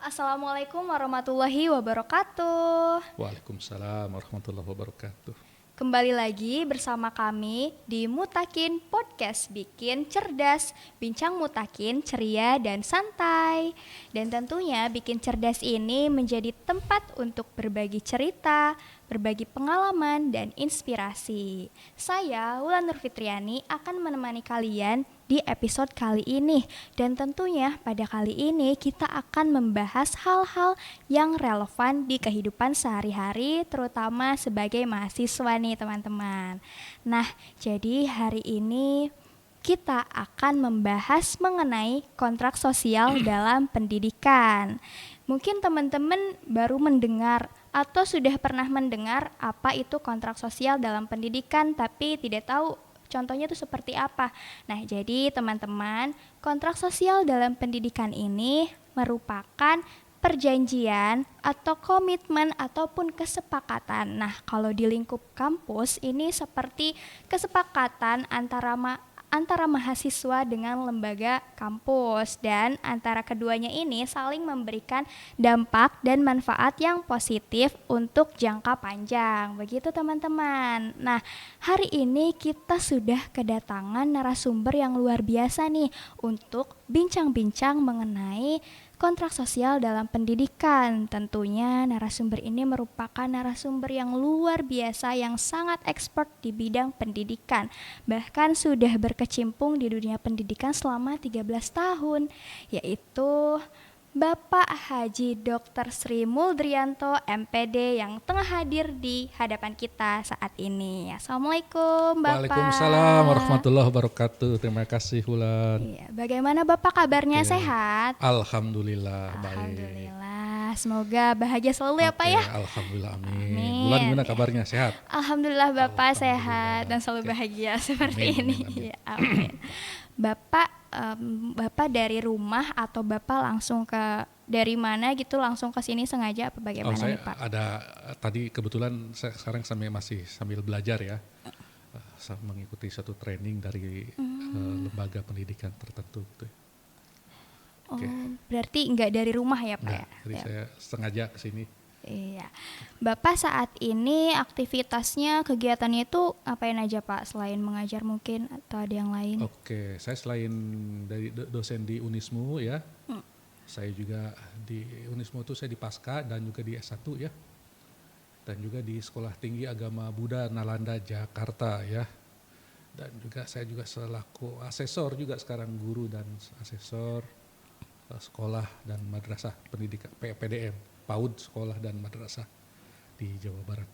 Assalamualaikum warahmatullahi wabarakatuh. Waalaikumsalam warahmatullahi wabarakatuh. Kembali lagi bersama kami di Mutakin Podcast Bikin Cerdas, bincang mutakin, ceria dan santai. Dan tentunya Bikin Cerdas ini menjadi tempat untuk berbagi cerita, berbagi pengalaman dan inspirasi. Saya Wulan Nurfitriani akan menemani kalian di episode kali ini. Dan tentunya pada kali ini kita akan membahas hal-hal yang relevan di kehidupan sehari-hari, terutama sebagai mahasiswa nih teman-teman. Nah, jadi hari ini kita akan membahas mengenai kontrak sosial dalam pendidikan. Mungkin teman-teman baru mendengar atau sudah pernah mendengar apa itu kontrak sosial dalam pendidikan tapi tidak tahu contohnya itu seperti apa. Nah, jadi teman-teman, kontrak sosial dalam pendidikan ini merupakan perjanjian atau komitmen ataupun kesepakatan. Nah, kalau di lingkup kampus ini seperti kesepakatan antara mahasiswa dengan lembaga kampus, dan antara keduanya ini saling memberikan dampak dan manfaat yang positif untuk jangka panjang. Begitu teman-teman. Nah, hari ini kita sudah kedatangan narasumber yang luar biasa nih untuk bincang-bincang mengenai kontrak sosial dalam pendidikan. Tentunya narasumber ini merupakan narasumber yang luar biasa yang sangat expert di bidang pendidikan. Bahkan sudah berkecimpung di dunia pendidikan selama 13 tahun, yaitu Bapak Haji Dr. Sri Muldrianto MPD yang tengah hadir di hadapan kita saat ini. Assalamualaikum Bapak. Waalaikumsalam warahmatullahi wabarakatuh. Terima kasih Wulan. Iya, bagaimana Bapak kabarnya, sehat? Alhamdulillah baik. Alhamdulillah, semoga bahagia selalu ya Pak ya. Alhamdulillah amin. Amin. Wulan gimana kabarnya, sehat? Alhamdulillah Bapak Alhamdulillah. sehat dan selalu bahagia seperti Amin, ini. amin, amin. Ya, amin. Bapak dari rumah atau Bapak langsung dari mana gitu, langsung ke sini sengaja apa bagaimana saya nih Pak? ada tadi kebetulan saya sekarang masih sambil belajar ya. Mengikuti satu training dari lembaga pendidikan tertentu gitu. Oh, Oke. berarti enggak dari rumah ya Pak Nah, ya? jadi Ya. saya sengaja ke sini. Iya. Bapak saat ini aktivitasnya, kegiatannya itu apain aja Pak, selain mengajar mungkin atau ada yang lain? Oke, saya selain dari dosen di Unismu ya, saya juga di Unismu itu saya di Pasca dan juga di S1 ya, dan juga di Sekolah Tinggi Agama Buddha Nalanda Jakarta ya, dan juga saya juga selaku asesor juga sekarang, guru dan asesor sekolah dan madrasah pendidikan PDM, PAUD sekolah dan madrasah di Jawa Barat.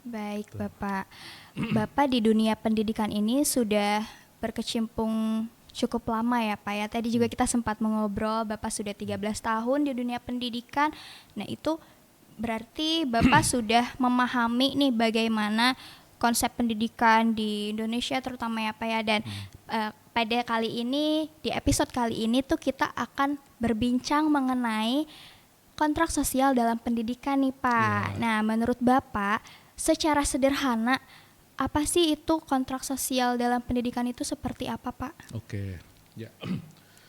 Baik Bapak. Bapak di dunia pendidikan ini sudah berkecimpung cukup lama ya Pak ya. Tadi juga kita sempat mengobrol, Bapak sudah 13 tahun di dunia pendidikan. Nah, itu berarti Bapak sudah memahami nih bagaimana konsep pendidikan di Indonesia terutama ya Pak ya. Dan pada kali ini, di episode kali ini tuh kita akan berbincang mengenai kontrak sosial dalam pendidikan nih Pak. Ya. Nah, menurut Bapak secara sederhana apa sih itu kontrak sosial dalam pendidikan itu seperti apa Pak? Oke, ya.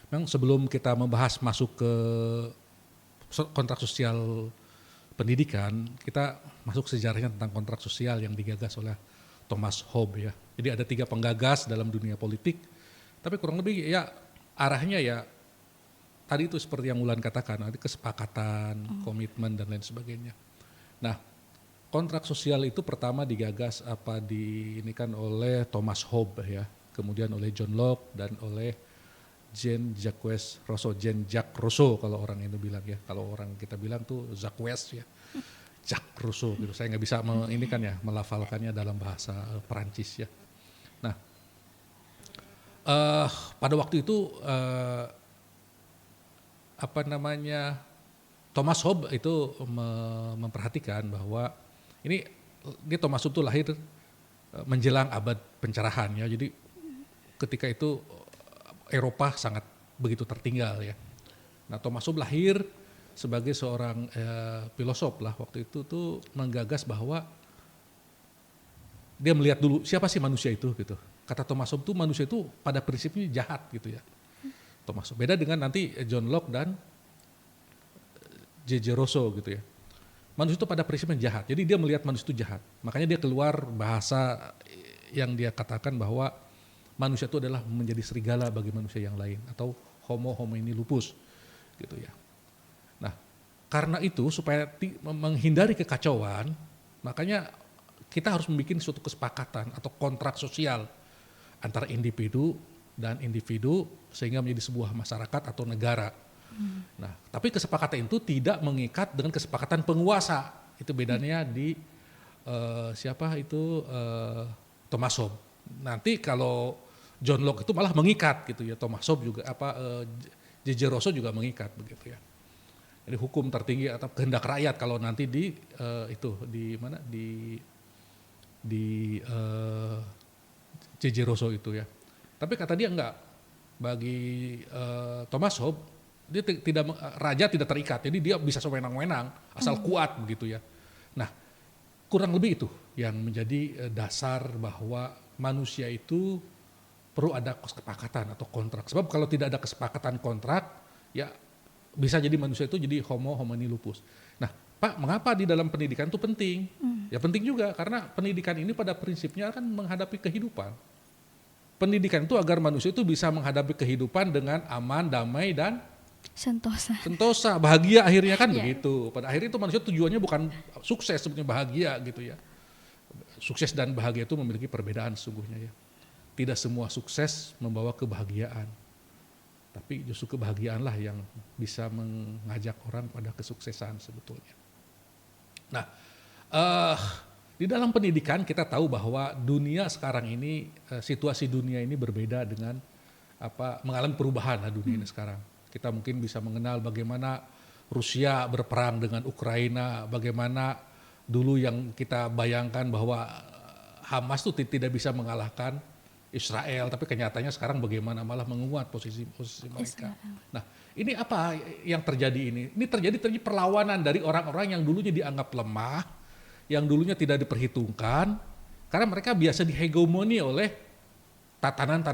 Memang sebelum kita membahas masuk ke kontrak sosial pendidikan, kita masuk sejarahnya tentang kontrak sosial yang digagas oleh Thomas Hobbes ya. Jadi ada 3 penggagas dalam dunia politik, tapi kurang lebih ya arahnya ya tadi itu seperti yang Wulan katakan, ada kesepakatan, komitmen dan lain sebagainya. Nah, kontrak sosial itu pertama digagas diinikan oleh Thomas Hobbes ya, kemudian oleh John Locke dan oleh Jean-Jacques Rousseau kalau orang ini bilang ya, kalau orang kita bilang tuh Jacques ya, Jacques Rousseau gitu. Saya nggak bisa melafalkannya dalam bahasa Perancis ya. Nah, pada waktu itu Thomas Hobbes itu memperhatikan bahwa ini Thomas Hobbes itu lahir menjelang abad pencerahan ya. Jadi ketika itu Eropa sangat begitu tertinggal ya. Nah, Thomas Hobbes lahir sebagai seorang filosof lah waktu itu tuh menggagas bahwa dia melihat dulu siapa sih manusia itu gitu. Kata Thomas Hobbes tuh manusia itu pada prinsipnya jahat gitu ya. Thomas Hobbes beda dengan nanti John Locke dan J.J. Rousseau gitu ya. Manusia itu pada prinsipnya jahat, jadi dia melihat manusia itu jahat. Makanya dia keluar bahasa yang dia katakan bahwa manusia itu adalah menjadi serigala bagi manusia yang lain, atau homo homini lupus gitu ya. Nah, karena itu supaya menghindari kekacauan, makanya kita harus membuat suatu kesepakatan atau kontrak sosial antara individu dan individu sehingga menjadi sebuah masyarakat atau negara. Nah, tapi kesepakatan itu tidak mengikat dengan kesepakatan penguasa. Itu bedanya di Thomas Hobbes. Nanti kalau John Locke itu malah mengikat gitu ya, Thomas Hobbes juga J.J. Rousseau juga mengikat begitu ya. Jadi hukum tertinggi atau kehendak rakyat kalau nanti di J.J. Rousseau itu ya. Tapi kata dia enggak, bagi Thomas Hobbes raja tidak terikat, jadi dia bisa sewenang-wenang asal kuat begitu ya. Nah, kurang lebih itu yang menjadi dasar bahwa manusia itu perlu ada kesepakatan atau kontrak. Sebab kalau tidak ada kesepakatan kontrak, ya bisa jadi manusia itu jadi homo homini lupus. Nah, Pak, mengapa di dalam pendidikan itu penting? Ya penting juga karena pendidikan ini pada prinsipnya kan menghadapi kehidupan. Pendidikan itu agar manusia itu bisa menghadapi kehidupan dengan aman, damai, dan sentosa, bahagia akhirnya kan begitu. Pada akhirnya itu manusia tujuannya bukan sukses, sebetulnya bahagia gitu ya. Sukses dan bahagia itu memiliki perbedaan sesungguhnya ya. Tidak semua sukses membawa kebahagiaan. Tapi justru kebahagiaanlah yang bisa mengajak orang pada kesuksesan sebetulnya. Nah, di dalam pendidikan kita tahu bahwa dunia sekarang ini, situasi dunia ini berbeda dengan mengalami perubahan dunia ini sekarang. Kita mungkin bisa mengenal bagaimana Rusia berperang dengan Ukraina, bagaimana dulu yang kita bayangkan bahwa Hamas itu tidak bisa mengalahkan Israel, tapi kenyataannya sekarang bagaimana malah menguat posisi mereka. Nah, ini apa yang terjadi ini? Ini terjadi perlawanan dari orang-orang yang dulunya dianggap lemah, yang dulunya tidak diperhitungkan, karena mereka biasa dihegemoni oleh tatanan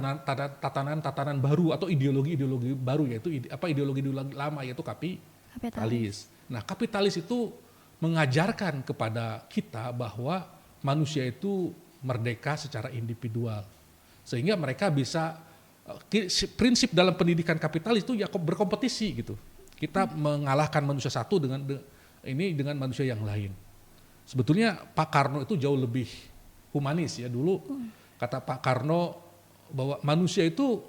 baru atau ideologi baru, yaitu ideologi lama, yaitu kapitalis. Nah, kapitalis itu mengajarkan kepada kita bahwa manusia itu merdeka secara individual, sehingga mereka bisa prinsip dalam pendidikan kapitalis itu ya berkompetisi gitu. Kita mengalahkan manusia satu dengan manusia yang lain. Sebetulnya Pak Karno itu jauh lebih humanis ya dulu. Kata Pak Karno bahwa manusia itu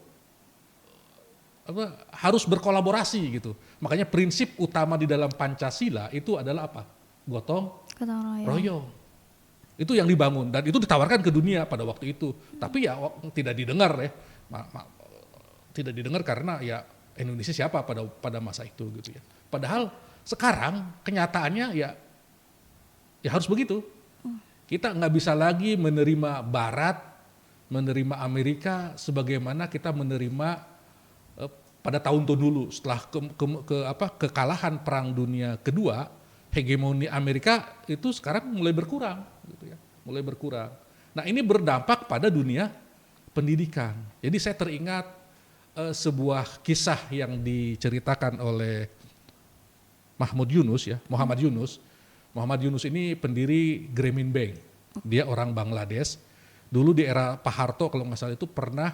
harus berkolaborasi gitu. Makanya prinsip utama di dalam Pancasila itu adalah apa? Gotong royong. Itu yang dibangun dan itu ditawarkan ke dunia pada waktu itu. Tapi ya tidak didengar ya. Tidak didengar karena ya Indonesia siapa pada masa itu gitu ya. Padahal sekarang kenyataannya ya harus begitu. Kita nggak bisa lagi menerima Barat, menerima Amerika sebagaimana kita menerima pada tahun-tahun dulu setelah kekalahan Perang Dunia Kedua, hegemoni Amerika itu sekarang mulai berkurang gitu ya, mulai berkurang. Nah, ini berdampak pada dunia pendidikan. Jadi saya teringat sebuah kisah yang diceritakan oleh Muhammad Yunus. Muhammad Yunus ini pendiri Grameen Bank. Dia orang Bangladesh. Dulu di era Pak Harto kalau nggak salah itu pernah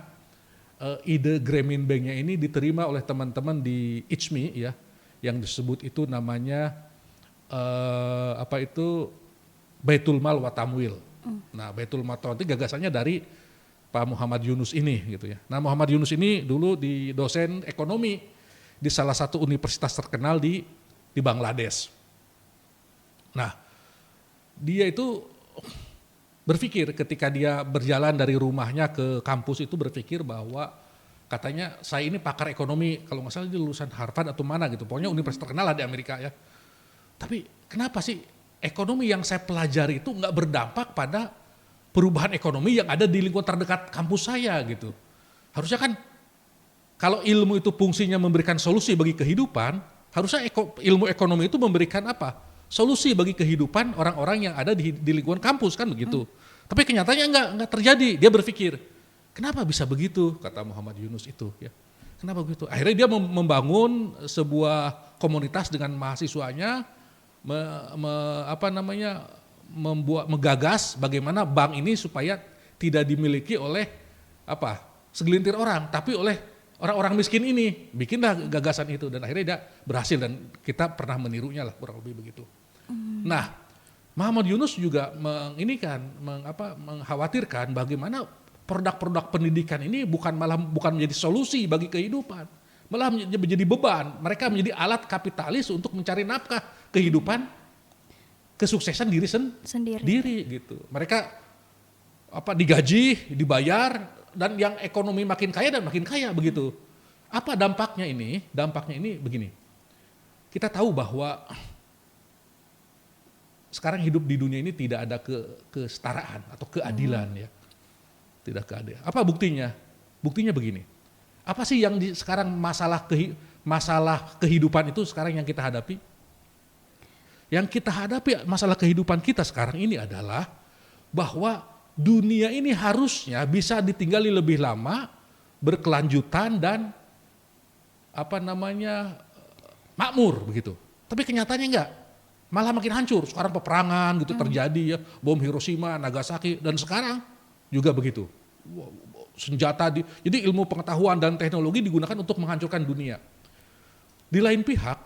ide Grameen Bank-nya ini diterima oleh teman-teman di ICMI ya, yang disebut itu namanya Baitul Mal wa Tamwil. Nah, Baitul Mal wa Tamwil itu gagasannya dari Pak Muhammad Yunus ini gitu ya. Nah, Muhammad Yunus ini dulu di dosen ekonomi di salah satu universitas terkenal di Bangladesh. Nah, dia itu berpikir ketika dia berjalan dari rumahnya ke kampus itu berpikir bahwa katanya saya ini pakar ekonomi, kalau nggak salah dia lulusan Harvard atau mana gitu, pokoknya universitas terkenal lah di Amerika ya. Tapi kenapa sih ekonomi yang saya pelajari itu nggak berdampak pada perubahan ekonomi yang ada di lingkungan terdekat kampus saya gitu. Harusnya kan kalau ilmu itu fungsinya memberikan solusi bagi kehidupan, harusnya ilmu ekonomi itu memberikan apa? Solusi bagi kehidupan orang-orang yang ada di lingkungan kampus kan begitu. Tapi kenyataannya enggak terjadi. Dia berpikir, kenapa bisa begitu? Kata Muhammad Yunus itu ya. Kenapa begitu? Akhirnya dia membangun sebuah komunitas dengan mahasiswanya menggagas bagaimana bank ini supaya tidak dimiliki oleh segelintir orang, tapi oleh orang-orang miskin ini. Bikinlah gagasan itu dan akhirnya dia berhasil dan kita pernah menirunya lah, kurang lebih begitu. Nah, Muhammad Yunus juga mengkhawatirkan bagaimana produk-produk pendidikan ini bukan menjadi solusi bagi kehidupan, malah menjadi beban. Mereka menjadi alat kapitalis untuk mencari nafkah kehidupan, kesuksesan diri sendiri gitu. Mereka digaji, dibayar, dan yang ekonomi makin kaya dan makin kaya begitu. Apa dampaknya ini? Dampaknya ini begini. Kita tahu bahwa sekarang hidup di dunia ini tidak ada kesetaraan atau keadilan ya. Tidak keadilan. Apa buktinya? Buktinya begini. Apa sih yang sekarang masalah kehidupan itu sekarang yang kita hadapi? Yang kita hadapi masalah kehidupan kita sekarang ini adalah bahwa dunia ini harusnya bisa ditinggali lebih lama, berkelanjutan dan makmur begitu. Tapi kenyataannya enggak. Malah makin hancur. Sekarang peperangan gitu terjadi ya, bom Hiroshima, Nagasaki, dan sekarang juga begitu. Jadi ilmu pengetahuan dan teknologi digunakan untuk menghancurkan dunia. Di lain pihak,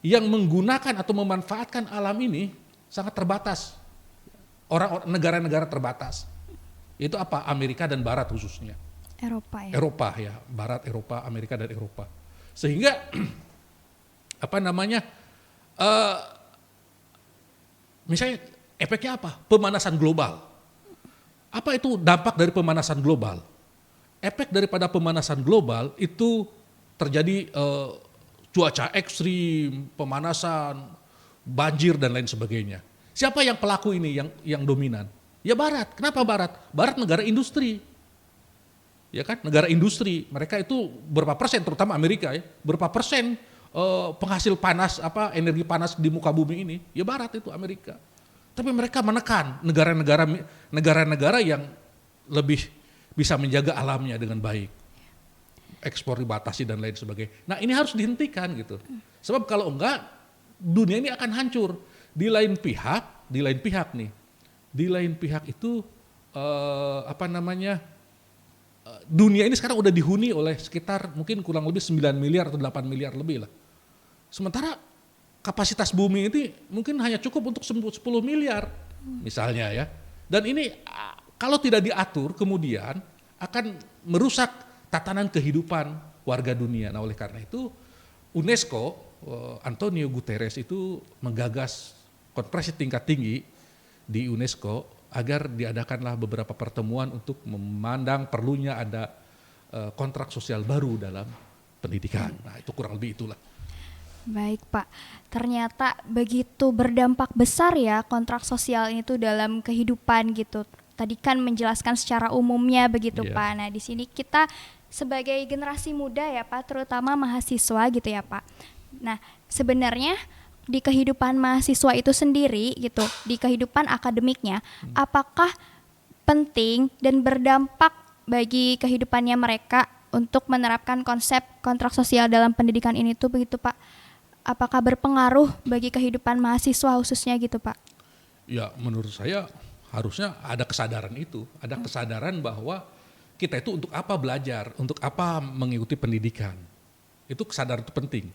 yang menggunakan atau memanfaatkan alam ini sangat terbatas. Negara-negara terbatas. Itu apa? Amerika dan Barat khususnya. Eropa ya, Barat, Eropa, Amerika dan Eropa. Sehingga misalnya efeknya apa? Pemanasan global. Apa itu dampak dari pemanasan global? Efek daripada pemanasan global itu terjadi cuaca ekstrim, pemanasan, banjir dan lain sebagainya. Siapa yang pelaku ini yang dominan? Ya Barat. Kenapa Barat? Barat negara industri. Ya kan? Negara industri. Mereka itu berapa persen, terutama Amerika ya, berapa persen penghasil panas energi panas di muka bumi ini? Ya Barat itu, Amerika. Tapi mereka menekan negara-negara yang lebih bisa menjaga alamnya dengan baik. Ekspor dibatasi dan lain sebagainya. Nah, ini harus dihentikan gitu. Sebab kalau enggak dunia ini akan hancur. Di lain pihak itu dunia ini sekarang udah dihuni oleh sekitar mungkin kurang lebih 9 miliar atau 8 miliar lebih lah. Sementara kapasitas bumi ini mungkin hanya cukup untuk 10 miliar misalnya ya. Dan ini kalau tidak diatur kemudian akan merusak tatanan kehidupan warga dunia. Nah oleh karena itu UNESCO, Antonio Guterres itu menggagas konferensi tingkat tinggi di UNESCO agar diadakanlah beberapa pertemuan untuk memandang perlunya ada kontrak sosial baru dalam pendidikan. Nah itu kurang lebih itulah. Baik Pak, ternyata begitu berdampak besar ya kontrak sosial itu dalam kehidupan gitu. Tadi kan menjelaskan secara umumnya begitu Pak. Nah di sini kita sebagai generasi muda ya Pak, terutama mahasiswa gitu ya Pak. Nah sebenarnya di kehidupan mahasiswa itu sendiri gitu, di kehidupan akademiknya, apakah penting dan berdampak bagi kehidupannya mereka untuk menerapkan konsep kontrak sosial dalam pendidikan ini tuh begitu Pak? Apakah berpengaruh bagi kehidupan mahasiswa khususnya gitu Pak? Ya menurut saya harusnya ada kesadaran itu, ada kesadaran bahwa kita itu untuk apa belajar, untuk apa mengikuti pendidikan. Itu kesadaran itu penting.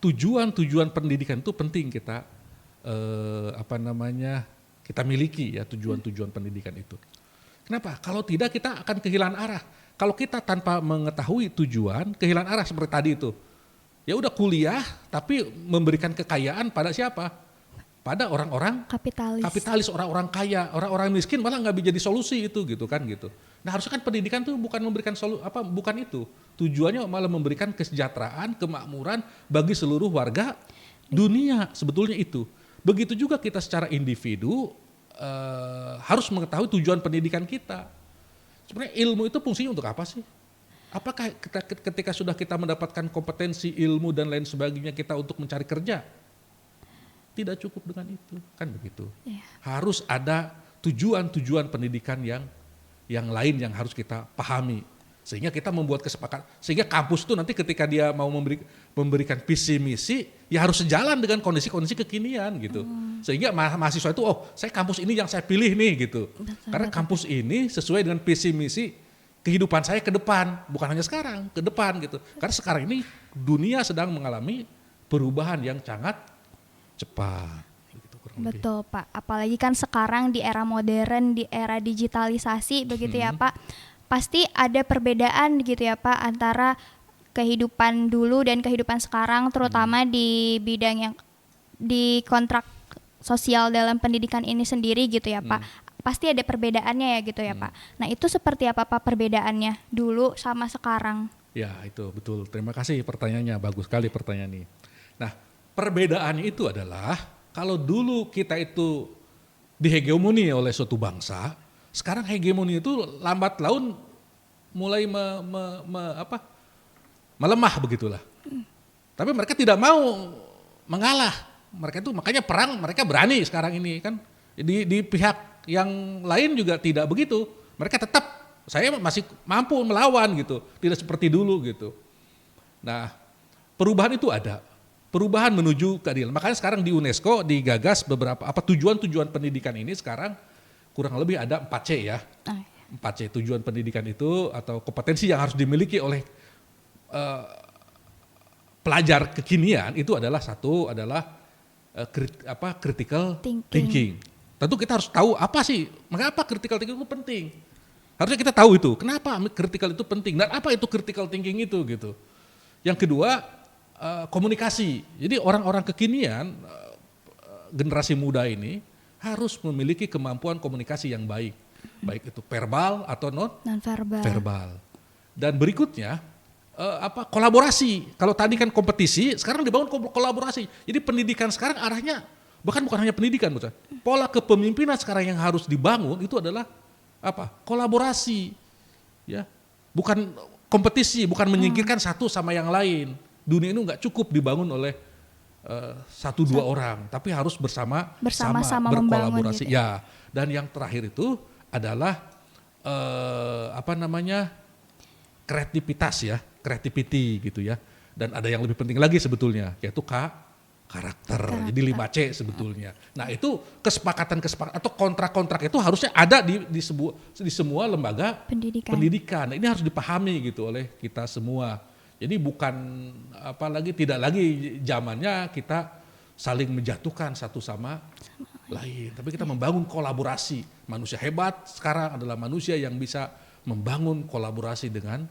Tujuan pendidikan itu penting kita kita miliki ya tujuan pendidikan itu. Kenapa? Kalau tidak kita akan kehilangan arah. Kalau kita tanpa mengetahui tujuan, kehilangan arah seperti tadi itu. Ya udah kuliah tapi memberikan kekayaan pada siapa? Pada orang-orang kapitalis, orang-orang kaya, orang-orang miskin malah nggak jadi solusi itu gitu kan gitu. Nah harusnya kan pendidikan tuh bukan memberikan bukan itu. Tujuannya malah memberikan kesejahteraan, kemakmuran bagi seluruh warga dunia sebetulnya itu. Begitu juga kita secara individu harus mengetahui tujuan pendidikan kita. Sebenarnya ilmu itu fungsinya untuk apa sih? Apakah ketika sudah kita mendapatkan kompetensi ilmu dan lain sebagainya kita untuk mencari kerja? Tidak cukup dengan itu, kan begitu. Harus ada tujuan pendidikan yang lain yang harus kita pahami. Sehingga kita membuat kesepakatan, sehingga kampus itu nanti ketika dia mau memberikan visi misi, ya harus sejalan dengan kondisi-kondisi kekinian gitu. Sehingga mahasiswa itu, oh saya kampus ini yang saya pilih nih gitu. Karena kampus ini sesuai dengan visi misi kehidupan saya ke depan, bukan hanya sekarang, ke depan gitu. Karena sekarang ini dunia sedang mengalami perubahan yang sangat cepat. Gitu, kurang lebih. Betul Pak, apalagi kan sekarang di era modern, di era digitalisasi begitu ya Pak, pasti ada perbedaan gitu ya Pak antara kehidupan dulu dan kehidupan sekarang, terutama di bidang yang di kontrak sosial dalam pendidikan ini sendiri gitu ya Pak. Pasti ada perbedaannya ya gitu ya Pak. Nah itu seperti apa Pak perbedaannya dulu sama sekarang? Ya itu betul, terima kasih pertanyaannya, bagus sekali pertanyaan ini. Nah perbedaannya itu adalah kalau dulu kita itu dihegemoni oleh suatu bangsa, sekarang hegemoni itu lambat laun mulai melemah begitulah. Tapi mereka tidak mau mengalah. Mereka itu makanya perang mereka berani sekarang ini kan. Di pihak yang lain juga tidak begitu. Mereka tetap saya masih mampu melawan gitu. Tidak seperti dulu gitu. Nah, perubahan itu ada. Perubahan menuju keadilan. Makanya sekarang di UNESCO digagas beberapa tujuan-tujuan pendidikan ini sekarang kurang lebih ada 4C ya. 4C tujuan pendidikan itu atau kompetensi yang harus dimiliki oleh pelajar kekinian itu adalah satu adalah critical thinking. Tentu kita harus tahu apa sih, mengapa critical thinking itu penting. Harusnya kita tahu itu, kenapa critical itu penting dan apa itu critical thinking itu gitu. Yang kedua komunikasi. Jadi orang-orang kekinian generasi muda ini harus memiliki kemampuan komunikasi yang baik. Baik itu verbal atau non verbal. Dan berikutnya kolaborasi. Kalau tadi kan kompetisi, sekarang dibangun kolaborasi. Jadi pendidikan sekarang arahnya bukan hanya pendidikan, pola kepemimpinan sekarang yang harus dibangun itu adalah kolaborasi, ya, bukan kompetisi, bukan menyingkirkan satu sama yang lain. Dunia ini nggak cukup dibangun oleh satu dua orang, tapi harus bersama-sama berkolaborasi. Gitu. Ya, dan yang terakhir itu adalah kreativitas ya, creativity gitu ya. Dan ada yang lebih penting lagi sebetulnya, yaitu karakter. Jadi 5C sebetulnya. Nah itu kesepakatan atau kontrak-kontrak itu harusnya ada di semua lembaga pendidikan. Nah, ini harus dipahami gitu oleh kita semua. Jadi bukan tidak lagi zamannya kita saling menjatuhkan satu sama lain, tapi kita membangun kolaborasi. Manusia hebat sekarang adalah manusia yang bisa membangun kolaborasi dengan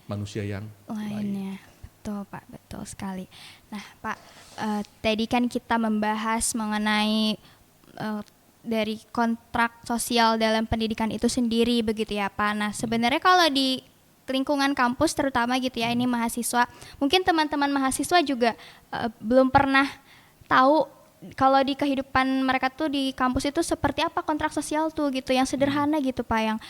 manusia yang lainnya. Betul Pak, betul sekali. Nah Pak, tadi kan kita membahas mengenai dari kontrak sosial dalam pendidikan itu sendiri begitu ya Pak. Nah sebenarnya kalau di lingkungan kampus terutama gitu ya, ini mahasiswa, mungkin teman-teman mahasiswa juga belum pernah tahu kalau di kehidupan mereka tuh di kampus itu seperti apa kontrak sosial tuh gitu, yang sederhana gitu Pak, yang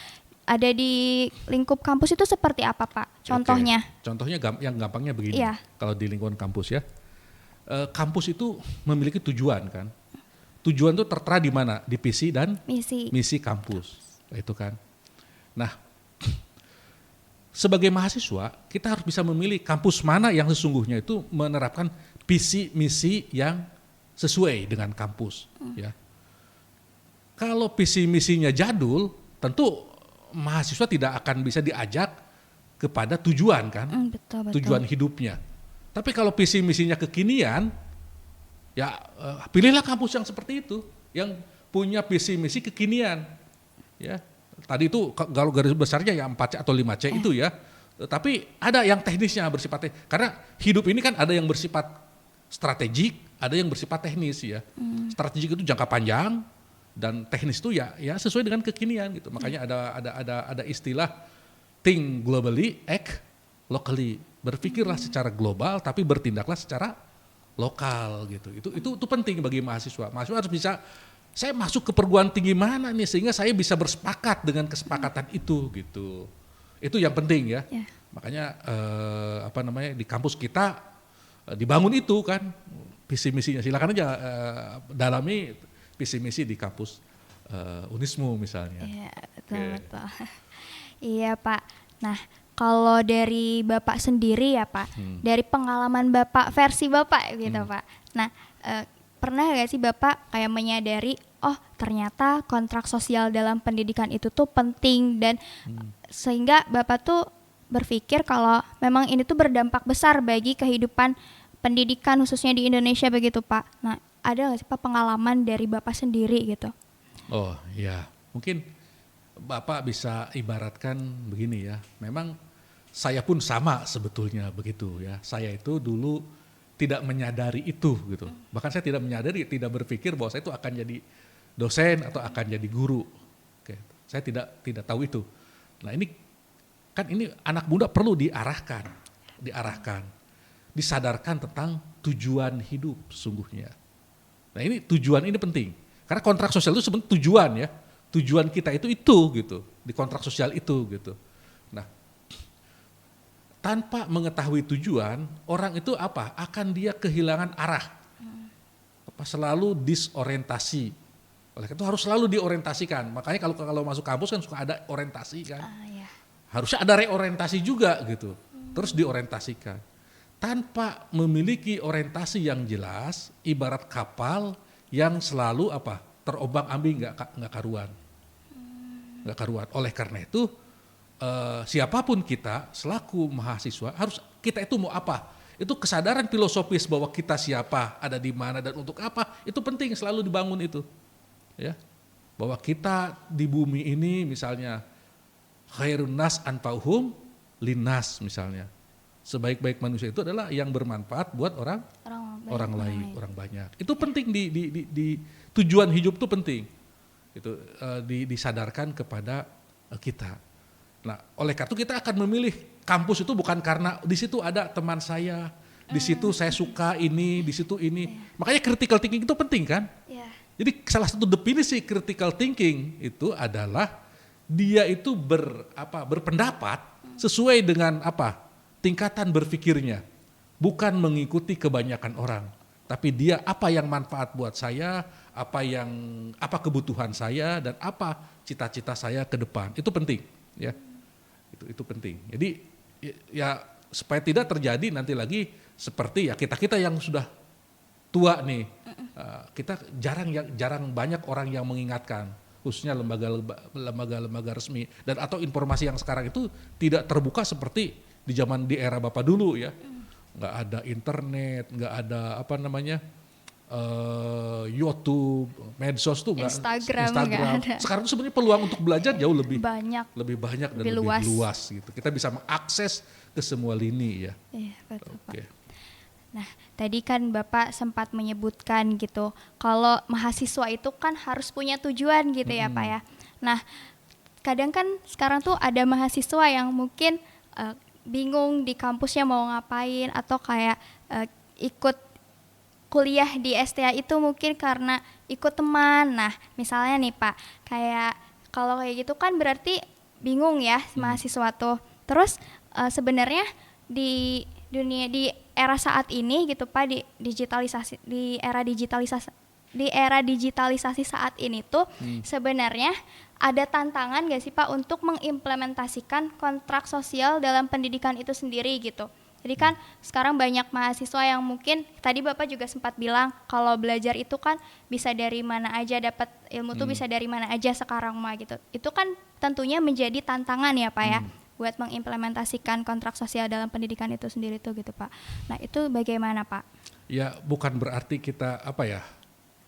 ada di lingkup kampus itu seperti apa Pak? Contohnya? Contohnya yang gampangnya begini, kalau di lingkungan kampus ya, kampus itu memiliki tujuan kan, tujuan itu tertera di mana? Di visi dan misi kampus, itu kan. Nah, sebagai mahasiswa kita harus bisa memilih kampus mana yang sesungguhnya itu menerapkan visi misi yang sesuai dengan kampus. Ya. Kalau visi misinya jadul, tentu mahasiswa tidak akan bisa diajak kepada tujuan kan, betul. Tujuan hidupnya. Tapi kalau visi misinya kekinian, ya pilihlah kampus yang seperti itu, yang punya visi misi kekinian. Ya. Tadi itu kalau garis besarnya ya 4C atau 5C itu ya. Tapi ada yang teknisnya bersifat karena hidup ini kan ada yang bersifat strategik, ada yang bersifat teknis ya. Strategik itu jangka panjang dan teknis itu ya sesuai dengan kekinian gitu. Makanya ada istilah think globally, act locally. Berpikirlah secara global tapi bertindaklah secara lokal gitu. Itu penting bagi mahasiswa. Mahasiswa harus bisa, saya masuk ke perguruan tinggi mana nih sehingga saya bisa bersepakat dengan kesepakatan itu gitu. Itu yang penting ya. Makanya di kampus kita dibangun itu kan visi misinya. Silakan aja dalami visi misi di kampus Unismu misalnya. Iya, betul. Iya Pak. Nah, kalau dari Bapak sendiri ya Pak, dari pengalaman Bapak versi Bapak gitu Pak. Nah, pernah gak sih Bapak kayak menyadari, oh ternyata kontrak sosial dalam pendidikan itu tuh penting dan sehingga Bapak tuh berpikir kalau memang ini tuh berdampak besar bagi kehidupan pendidikan khususnya di Indonesia begitu Pak. Nah, ada gak sih Pak pengalaman dari Bapak sendiri gitu? Oh ya, mungkin Bapak bisa ibaratkan begini ya, memang saya pun sama sebetulnya begitu ya. Saya itu dulu tidak menyadari itu gitu. Bahkan saya tidak menyadari, tidak berpikir bahwa saya itu akan jadi dosen atau akan jadi guru. Oke, saya tidak tahu itu. Nah ini kan ini anak muda perlu diarahkan, disadarkan tentang tujuan hidup sesungguhnya. Nah ini tujuan ini penting. Karena kontrak sosial itu sebenarnya tujuan ya. Tujuan kita itu gitu, di kontrak sosial itu gitu. Nah, tanpa mengetahui tujuan, orang itu apa? Akan dia kehilangan arah. Selalu disorientasi. Oleh itu harus selalu diorientasikan. Makanya kalau masuk kampus kan suka ada orientasi kan. Ya. Harusnya ada reorientasi juga gitu. Terus diorientasikan. Tanpa memiliki orientasi yang jelas, ibarat kapal yang selalu terombang-ambing nggak karuan. Nggak karuan. Oleh karena itu siapapun kita selaku mahasiswa kita itu mau apa? Itu kesadaran filosofis bahwa kita siapa, ada di mana dan untuk apa, itu penting selalu dibangun itu. Ya. Bahwa kita di bumi ini misalnya khairun nas anfa'uhum linnas misalnya. Sebaik-baik manusia itu adalah yang bermanfaat buat orang lain, orang banyak. Itu penting di tujuan hidup itu penting. Itu disadarkan kepada kita. Nah, oleh karena itu kita akan memilih kampus itu bukan karena di situ ada teman saya, di situ saya suka ini, di situ ini. Makanya critical thinking itu penting kan? Jadi salah satu definisi critical thinking itu adalah dia itu berpendapat sesuai dengan tingkatan berpikirnya, bukan mengikuti kebanyakan orang, tapi dia apa yang manfaat buat saya, apa kebutuhan saya dan apa cita-cita saya ke depan. Itu penting, ya. Itu penting. Jadi ya supaya tidak terjadi nanti lagi seperti ya kita yang sudah tua nih, kita jarang banyak orang yang mengingatkan, khususnya lembaga-lembaga resmi dan atau informasi yang sekarang itu tidak terbuka seperti di era Bapak dulu ya, nggak ada internet, nggak ada YouTube, medsos tuh nggak, Instagram. Sekarang tuh sebenarnya peluang untuk belajar jauh lebih banyak dan lebih luas gitu. Kita bisa mengakses ke semua lini ya. Iya betul Pak. Nah tadi kan Bapak sempat menyebutkan gitu, kalau mahasiswa itu kan harus punya tujuan gitu ya Pak ya. Nah kadang kan sekarang tuh ada mahasiswa yang mungkin bingung di kampusnya mau ngapain atau kayak ikut kuliah di STA itu mungkin karena ikut teman. Nah misalnya nih Pak, kayak kalau kayak gitu kan berarti bingung ya mahasiswa tuh. Terus sebenarnya di era saat ini gitu Pak, di era digitalisasi saat ini tuh sebenarnya ada tantangan gak sih Pak untuk mengimplementasikan kontrak sosial dalam pendidikan itu sendiri gitu. Jadi kan sekarang banyak mahasiswa yang mungkin tadi Bapak juga sempat bilang kalau belajar itu kan bisa dari mana aja, dapat ilmu tuh bisa dari mana aja sekarang mah gitu. Itu kan tentunya menjadi tantangan ya Pak ya buat mengimplementasikan kontrak sosial dalam pendidikan itu sendiri tuh gitu Pak. Nah itu bagaimana Pak? Ya bukan berarti kita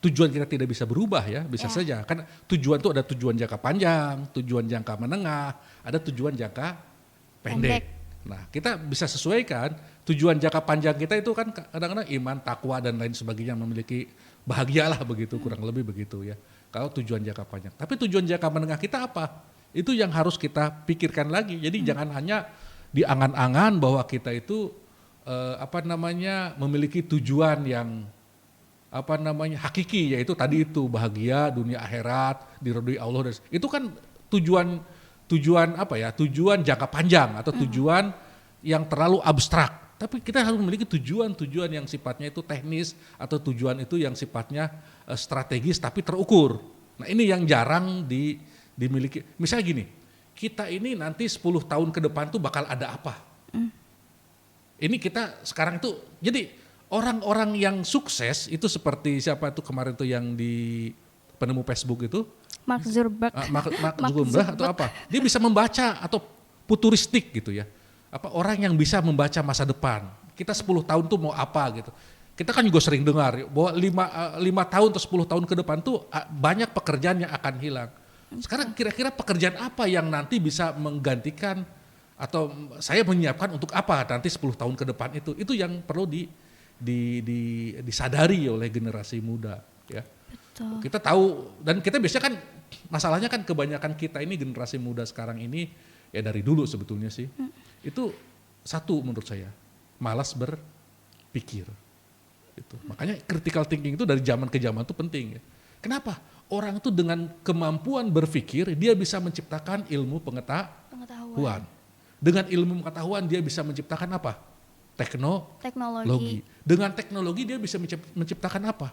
tujuan kita tidak bisa berubah ya, bisa saja. Kan tujuan itu ada tujuan jangka panjang, tujuan jangka menengah, ada tujuan jangka pendek. Nah kita bisa sesuaikan tujuan jangka panjang kita itu kan kadang-kadang iman, takwa dan lain sebagainya, memiliki bahagialah begitu, kurang lebih begitu ya. Kalau tujuan jangka panjang. Tapi tujuan jangka menengah kita apa? Itu yang harus kita pikirkan lagi. Jadi jangan hanya diangan-angan bahwa kita itu memiliki tujuan yang hakiki, yaitu tadi itu bahagia dunia akhirat, diridhoi Allah. Itu kan tujuan jangka panjang atau tujuan yang terlalu abstrak. Tapi kita harus memiliki tujuan yang sifatnya itu teknis atau tujuan itu yang sifatnya strategis tapi terukur. Nah ini yang jarang dimiliki. Misalnya gini, kita ini nanti 10 tahun ke depan tuh bakal ada apa. Ini kita sekarang tuh, jadi orang-orang yang sukses itu seperti siapa tuh kemarin tuh yang di penemu Facebook itu, Mark Zuckerberg. Mark Zuckerberg atau apa? Dia bisa membaca atau futuristik gitu ya. Apa orang yang bisa membaca masa depan. Kita 10 tahun tuh mau apa gitu. Kita kan juga sering dengar bahwa 5 tahun atau 10 tahun ke depan tuh banyak pekerjaan yang akan hilang. Sekarang kira-kira pekerjaan apa yang nanti bisa menggantikan atau saya menyiapkan untuk apa nanti 10 tahun ke depan itu. Itu yang perlu disadari oleh generasi muda ya. Betul. Kita tahu dan kita biasanya kan masalahnya kan kebanyakan kita ini generasi muda sekarang ini ya dari dulu sebetulnya sih. Itu satu menurut saya, malas berpikir. Itu. Makanya critical thinking itu dari zaman ke zaman itu penting ya. Kenapa? Orang itu dengan kemampuan berpikir dia bisa menciptakan ilmu pengetahuan. Dengan ilmu pengetahuan dia bisa menciptakan apa? Teknologi. Dengan teknologi dia bisa menciptakan apa?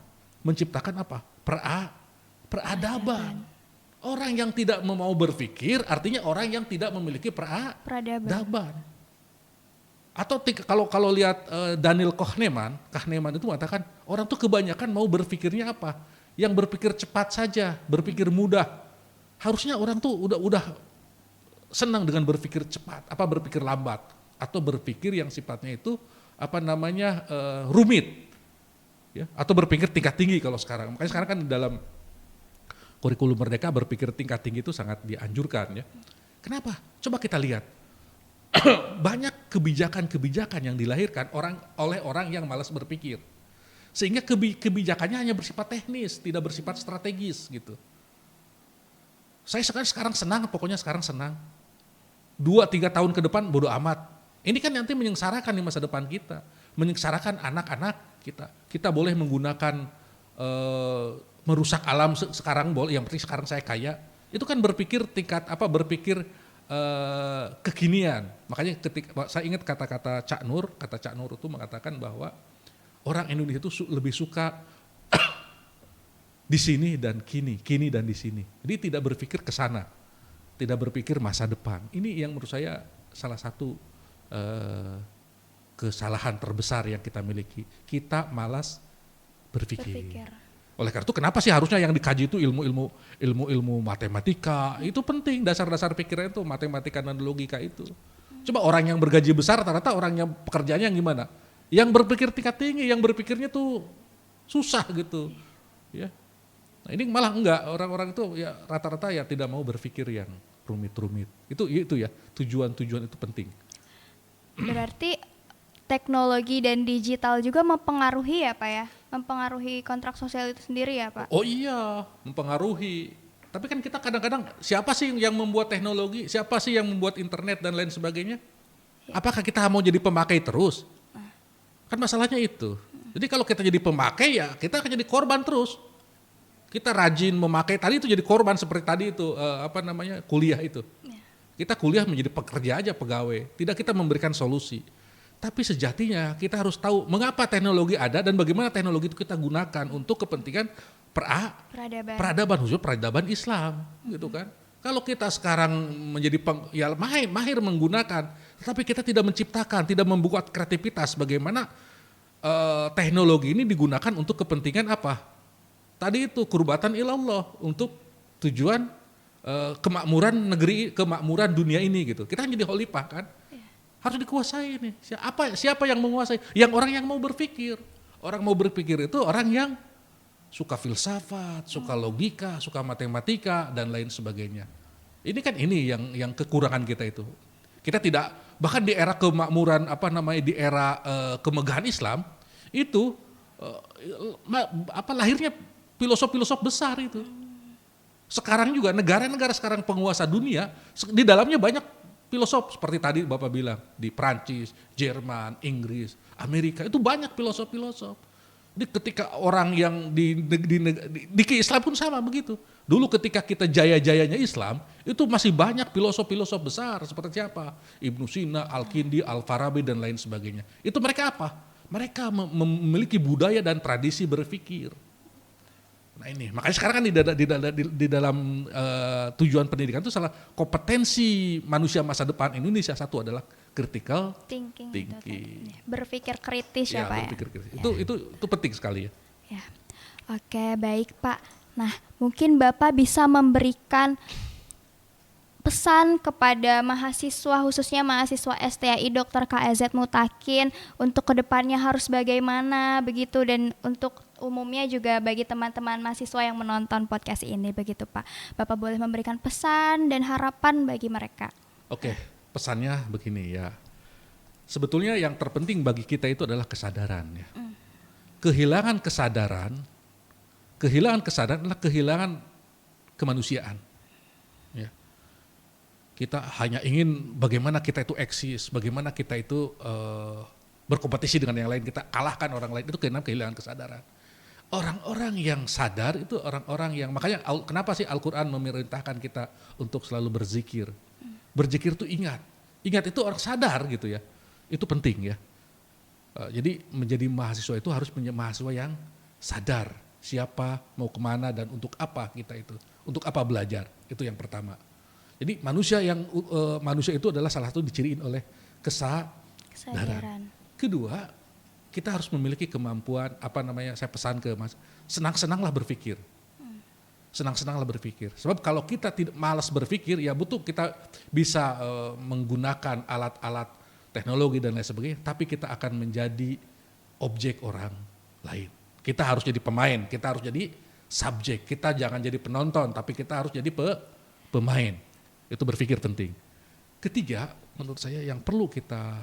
Peradaban. Orang yang tidak mau berpikir artinya orang yang tidak memiliki peradaban. Atau kalau lihat Daniel Kahneman itu mengatakan orang tuh kebanyakan mau berpikirnya apa? Yang berpikir cepat saja, berpikir mudah. Harusnya orang tuh udah senang dengan berpikir cepat, berpikir lambat atau berpikir yang sifatnya itu rumit. Ya, atau berpikir tingkat tinggi kalau sekarang. Makanya sekarang kan dalam kurikulum Merdeka berpikir tingkat tinggi itu sangat dianjurkan ya. Kenapa? Coba kita lihat. Banyak kebijakan-kebijakan yang dilahirkan oleh orang yang malas berpikir. Sehingga kebijakannya hanya bersifat teknis, tidak bersifat strategis gitu. Saya sekarang senang, pokoknya sekarang senang. 2-3 tahun ke depan bodo amat. Ini kan nanti menyengsarakan di masa depan kita. Menyengsarakan anak-anak kita. Kita boleh menggunakan merusak alam sekarang boleh, yang penting sekarang saya kaya. Itu kan berpikir kekinian. Makanya ketika saya ingat kata Cak Nur itu mengatakan bahwa orang Indonesia itu lebih suka di sini dan kini dan di sini. Jadi tidak berpikir ke sana, tidak berpikir masa depan. Ini yang menurut saya salah satu kesalahan terbesar yang kita miliki. Kita malas berpikir. Oleh karena itu kenapa sih harusnya yang dikaji itu ilmu matematika, itu penting, dasar-dasar pikiran itu matematika dan logika itu. Coba orang yang bergaji besar rata-rata orang yang pekerjaannya yang gimana? Yang berpikir tingkat tinggi, yang berpikirnya tuh susah gitu. Ya. Nah, ini malah enggak, orang-orang itu ya rata-rata ya tidak mau berpikir yang rumit-rumit. Itu ya, tujuan-tujuan itu penting. Berarti teknologi dan digital juga mempengaruhi ya Pak ya? Mempengaruhi kontrak sosial itu sendiri ya Pak? Oh iya, mempengaruhi. Tapi kan kita kadang-kadang siapa sih yang membuat teknologi, siapa sih yang membuat internet dan lain sebagainya? Apakah kita mau jadi pemakai terus? Kan masalahnya itu. Jadi kalau kita jadi pemakai ya kita akan jadi korban terus. Kita rajin memakai, tadi itu jadi korban seperti tadi itu, kuliah itu. Kita kuliah menjadi pekerja aja, pegawai. Tidak kita memberikan solusi. Tapi sejatinya kita harus tahu mengapa teknologi ada dan bagaimana teknologi itu kita gunakan untuk kepentingan peradaban, khususnya peradaban Islam, gitu kan. Kalau kita sekarang menjadi mahir menggunakan, tetapi kita tidak menciptakan, tidak membuat kreativitas bagaimana teknologi ini digunakan untuk kepentingan apa? Tadi itu kurbatan ilallah, untuk tujuan kemakmuran negeri, kemakmuran dunia ini gitu. Kita jadi khalifah kan? Harus dikuasai nih. Siapa yang menguasai? Yang orang yang mau berpikir. Orang mau berpikir itu orang yang suka filsafat, suka logika, suka matematika dan lain sebagainya. Ini kan yang kekurangan kita itu. Kita tidak, bahkan di era kemakmuran di era kemegahan Islam itu lahirnya filosof-filosof besar itu. Sekarang juga negara-negara sekarang penguasa dunia di dalamnya banyak filosof seperti tadi Bapak bilang di Prancis, Jerman, Inggris, Amerika itu banyak filosof-filosof. Jadi ketika orang yang di Islam pun sama begitu. Dulu ketika kita jaya-jayanya Islam itu masih banyak filosof-filosof besar seperti siapa? Ibnu Sina, Al-Kindi, Al-Farabi dan lain sebagainya. Itu mereka apa? Mereka memiliki budaya dan tradisi berpikir. Nah ini, makanya sekarang kan di dalam tujuan pendidikan itu salah kompetensi manusia masa depan Indonesia satu adalah critical Thinking. thinking. Berpikir kritis ya Pak ya. Berpikir kritis. Itu penting sekali ya. Ya. Oke, baik Pak. Nah, mungkin Bapak bisa memberikan pesan kepada mahasiswa, khususnya mahasiswa STAI Dr. KZ Mutakin untuk kedepannya harus bagaimana begitu, dan untuk umumnya juga bagi teman-teman mahasiswa yang menonton podcast ini begitu Pak. Bapak boleh memberikan pesan dan harapan bagi mereka. Oke, pesannya begini ya. Sebetulnya yang terpenting bagi kita itu adalah kesadaran ya. Kehilangan kesadaran adalah kehilangan kemanusiaan. Ya. Kita hanya ingin bagaimana kita itu eksis, bagaimana kita itu berkompetisi dengan yang lain, kita kalahkan orang lain, itu kehilangan kesadaran. Orang-orang yang sadar itu orang-orang yang, makanya kenapa sih Al-Quran memerintahkan kita untuk selalu berzikir. Berzikir itu ingat itu orang sadar gitu ya, itu penting ya. Jadi menjadi mahasiswa itu harus menjadi mahasiswa yang sadar siapa, mau kemana, dan untuk apa kita itu, untuk apa belajar, itu yang pertama. Jadi manusia itu adalah salah satu diciriin oleh kesadaran. Kedua, kita harus memiliki kemampuan saya pesan ke Mas, senang-senanglah berpikir. Senang-senanglah berpikir. Sebab kalau kita tidak malas berpikir, ya betul kita bisa menggunakan alat-alat teknologi dan lain sebagainya, tapi kita akan menjadi objek orang lain. Kita harus jadi pemain, kita harus jadi subjek. Kita jangan jadi penonton, tapi kita harus jadi pemain. Itu berpikir penting. Ketiga, menurut saya yang perlu kita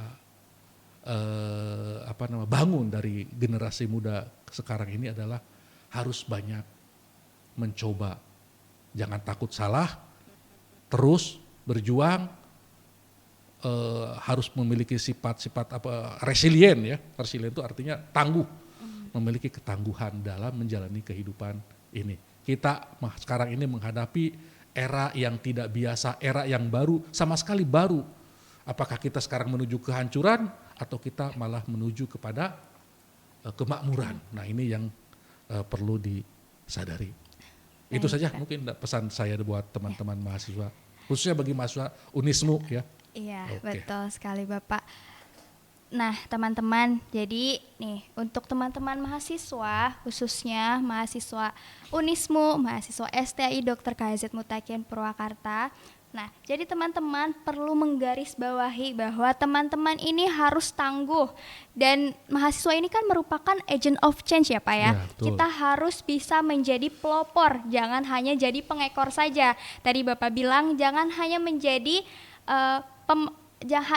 bangun dari generasi muda sekarang ini adalah harus banyak mencoba. Jangan takut salah, terus berjuang, harus memiliki sifat-sifat resilient ya. Resilient itu artinya tangguh, memiliki ketangguhan dalam menjalani kehidupan ini. Kita sekarang ini menghadapi era yang tidak biasa, era yang baru, sama sekali baru. Apakah kita sekarang menuju kehancuran atau kita malah menuju kepada kemakmuran. Nah ini yang perlu disadari. Itu saja mungkin pesan saya buat teman-teman mahasiswa, khususnya bagi mahasiswa Unismu ya. Iya, betul sekali Bapak. Nah teman-teman, jadi nih untuk teman-teman mahasiswa, khususnya mahasiswa Unismu, mahasiswa STAI Dr. KZ Mutakin Purwakarta. Nah jadi teman-teman perlu menggarisbawahi bahwa teman-teman ini harus tangguh. Dan mahasiswa ini kan merupakan agent of change ya Pak ya. Kita harus bisa menjadi pelopor, jangan hanya jadi pengekor saja. Tadi Bapak bilang jangan hanya menjadi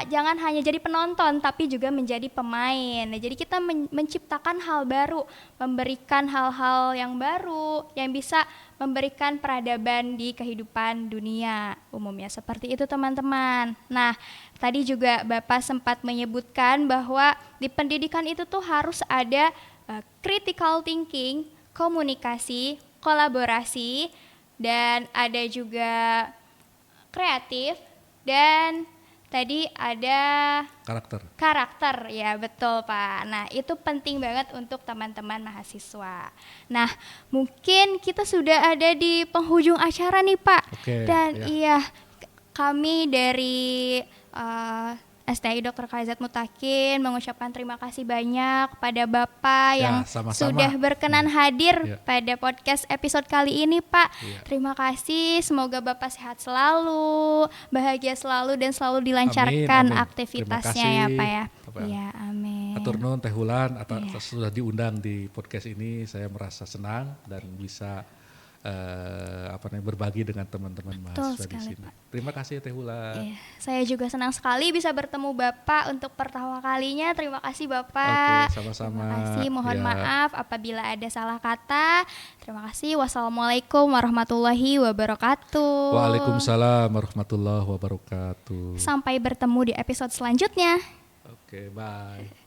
jangan hanya jadi penonton, tapi juga menjadi pemain. Nah, jadi kita menciptakan hal baru, memberikan hal-hal yang baru yang bisa memberikan peradaban di kehidupan dunia umumnya. Seperti itu teman-teman. Nah, tadi juga Bapak sempat menyebutkan bahwa di pendidikan itu tuh harus ada critical thinking, komunikasi, kolaborasi, dan ada juga kreatif, dan tadi ada karakter, ya betul Pak. Nah itu penting banget untuk teman-teman mahasiswa. Nah mungkin kita sudah ada di penghujung acara nih Pak. Dan iya kami dari STAI Dr. KZ Mutakin mengucapkan terima kasih banyak pada Bapak yang sudah berkenan hadir pada podcast episode kali ini Pak. Terima kasih, semoga Bapak sehat selalu, bahagia selalu, dan selalu dilancarkan aktivitasnya ya Pak ya. Iya, amin. Atur nuhun Teh Hulan atas sudah diundang di podcast ini, saya merasa senang dan bisa berbagi dengan teman-teman mahasiswa di sini. Pak. Terima kasih Teh Hulan. Saya juga senang sekali bisa bertemu Bapak untuk pertama kalinya. Terima kasih Bapak. Sama-sama. Terima kasih. Mohon maaf apabila ada salah kata. Terima kasih. Wassalamualaikum warahmatullahi wabarakatuh. Waalaikumsalam warahmatullahi wabarakatuh. Sampai bertemu di episode selanjutnya. Bye.